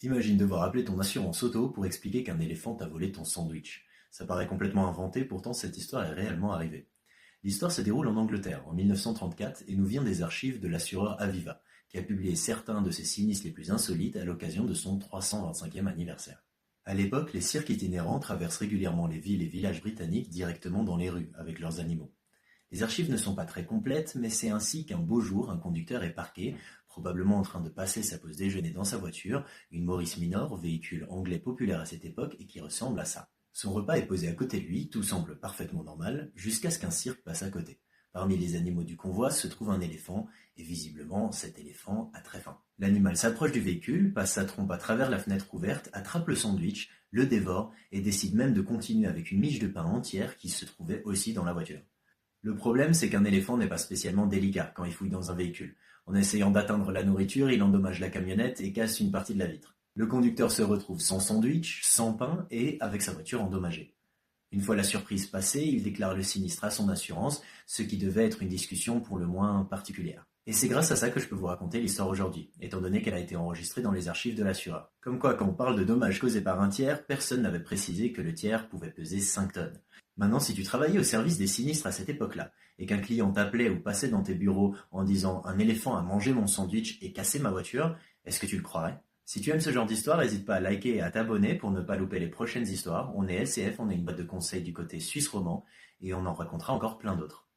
T'imagines devoir appeler ton assurance auto pour expliquer qu'un éléphant t'a volé ton sandwich. Ça paraît complètement inventé, pourtant cette histoire est réellement arrivée. L'histoire se déroule en Angleterre, en 1934, et nous vient des archives de l'assureur Aviva, qui a publié certains de ses sinistres les plus insolites à l'occasion de son 325e anniversaire. À l'époque, les cirques itinérants traversent régulièrement les villes et villages britanniques directement dans les rues, avec leurs animaux. Les archives ne sont pas très complètes, mais c'est ainsi qu'un beau jour, un conducteur est parqué, probablement en train de passer sa pause déjeuner dans sa voiture, une Morris Minor, véhicule anglais populaire à cette époque et qui ressemble à ça. Son repas est posé à côté de lui, tout semble parfaitement normal, jusqu'à ce qu'un cirque passe à côté. Parmi les animaux du convoi se trouve un éléphant, et visiblement cet éléphant a très faim. L'animal s'approche du véhicule, passe sa trompe à travers la fenêtre ouverte, attrape le sandwich, le dévore, et décide même de continuer avec une miche de pain entière qui se trouvait aussi dans la voiture. Le problème, c'est qu'un éléphant n'est pas spécialement délicat quand il fouille dans un véhicule. En essayant d'atteindre la nourriture, il endommage la camionnette et casse une partie de la vitre. Le conducteur se retrouve sans sandwich, sans pain et avec sa voiture endommagée. Une fois la surprise passée, il déclare le sinistre à son assurance, ce qui devait être une discussion pour le moins particulière. Et c'est grâce à ça que je peux vous raconter l'histoire aujourd'hui, étant donné qu'elle a été enregistrée dans les archives de l'assureur. Comme quoi, quand on parle de dommages causés par un tiers, personne n'avait précisé que le tiers pouvait peser 5 tonnes. Maintenant, si tu travaillais au service des sinistres à cette époque-là, et qu'un client t'appelait ou passait dans tes bureaux en disant « Un éléphant a mangé mon sandwich et cassé ma voiture », est-ce que tu le croirais? Si tu aimes ce genre d'histoire, n'hésite pas à liker et à t'abonner pour ne pas louper les prochaines histoires. On est LCF, on est une boîte de conseils du côté suisse romand, et on en racontera encore plein d'autres.